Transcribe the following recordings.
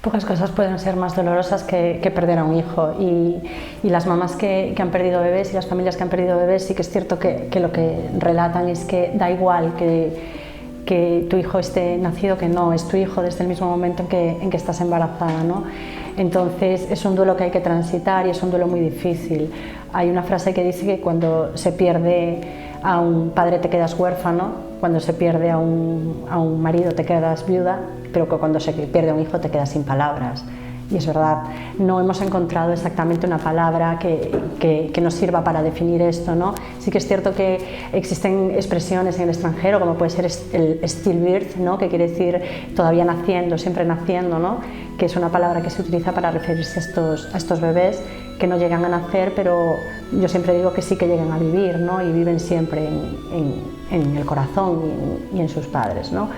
Pocas cosas pueden ser más dolorosas que perder a un hijo y las mamás que han perdido bebés y las familias que han perdido bebés sí que es cierto que lo que relatan es que da igual que tu hijo esté nacido, que no, es tu hijo desde el mismo momento en que estás embarazada, ¿no? Entonces es un duelo que hay que transitar y es un duelo muy difícil. Hay una frase que dice que cuando se pierde a un padre te quedas huérfano, cuando se pierde a un marido te quedas viuda, pero que cuando se pierde a un hijo te quedas sin palabras. Y es verdad, no hemos encontrado exactamente una palabra que nos sirva para definir esto, ¿no? Sí que es cierto que existen expresiones en el extranjero, como puede ser el stillbirth, ¿no? Que quiere decir todavía naciendo, siempre naciendo, ¿no? Que es una palabra que se utiliza para referirse a estos bebés que no llegan a nacer, pero yo siempre digo que sí que llegan a vivir, ¿no? Y viven siempre en el corazón y en sus padres, ¿no?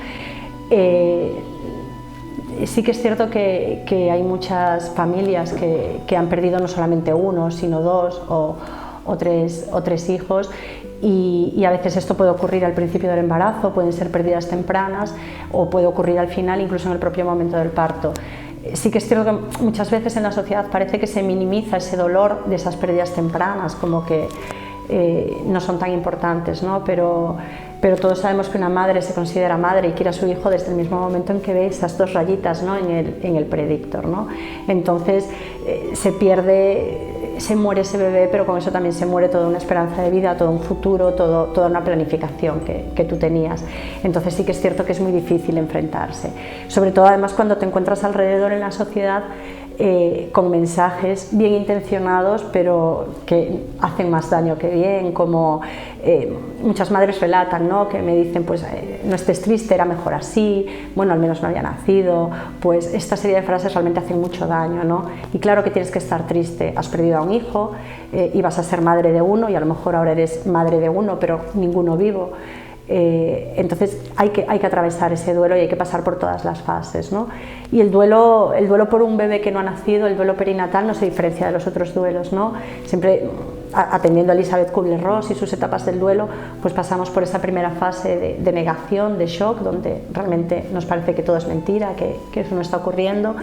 Sí que es cierto que hay muchas familias que han perdido no solamente uno, sino dos o tres hijos y a veces esto puede ocurrir al principio del embarazo, pueden ser pérdidas tempranas o puede ocurrir al final, incluso en el propio momento del parto. Sí que es cierto que muchas veces en la sociedad parece que se minimiza ese dolor de esas pérdidas tempranas, como que no son tan importantes, ¿no? Pero todos sabemos que una madre se considera madre y quiere a su hijo desde el mismo momento en que ve esas dos rayitas, ¿no? en el predictor, ¿no? Entonces se muere ese bebé, pero con eso también se muere toda una esperanza de vida, todo un futuro, toda una planificación que tú tenías. Entonces sí que es cierto que es muy difícil enfrentarse, sobre todo además cuando te encuentras alrededor en la sociedad con mensajes bien intencionados pero que hacen más daño que bien, como muchas madres relatan, ¿no? Que me dicen pues no estés triste, era mejor así, bueno, al menos no había nacido, pues esta serie de frases realmente hacen mucho daño, ¿no? Y claro que tienes que estar triste, has perdido a un hijo, ibas a ser madre de uno y a lo mejor ahora eres madre de uno pero ninguno vivo. Entonces hay que atravesar ese duelo y hay que pasar por todas las fases, ¿no? Y el duelo por un bebé que no ha nacido, el duelo perinatal no se diferencia de los otros duelos, ¿no? Siempre atendiendo a Elizabeth Kubler-Ross y sus etapas del duelo, pues pasamos por esa primera fase de negación, de shock, donde realmente nos parece que todo es mentira, que eso no está ocurriendo.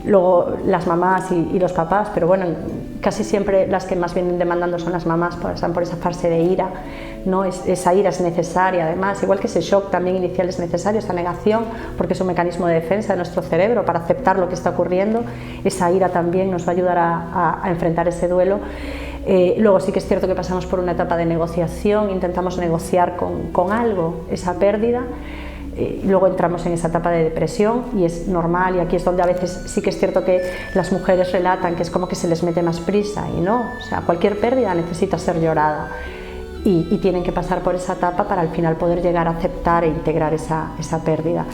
Luego las mamás y los papás, pero bueno, casi siempre las que más vienen demandando son las mamás, pasan por esa fase de ira, ¿no? Esa ira es necesaria, además, igual que ese shock también inicial es necesario, esa negación, porque es un mecanismo de defensa de nuestro cerebro para aceptar lo que está ocurriendo. Esa ira también nos va a ayudar a enfrentar ese duelo. Luego sí que es cierto que pasamos por una etapa de negociación, intentamos negociar con algo esa pérdida. Luego entramos en esa etapa de depresión y es normal, y aquí es donde a veces sí que es cierto que las mujeres relatan que es como que se les mete más prisa y no, o sea, cualquier pérdida necesita ser llorada y tienen que pasar por esa etapa para al final poder llegar a aceptar e integrar esa pérdida.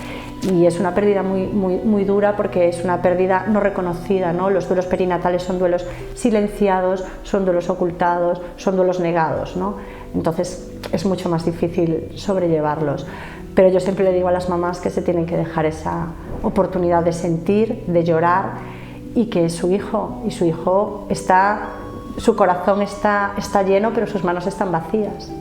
Y es una pérdida muy dura porque es una pérdida no reconocida, ¿no? Los duelos perinatales son duelos silenciados, son duelos ocultados, son duelos negados, ¿no? Entonces es mucho más difícil sobrellevarlos. Pero yo siempre le digo a las mamás que se tienen que dejar esa oportunidad de sentir, de llorar y que su hijo está, su corazón está lleno pero sus manos están vacías.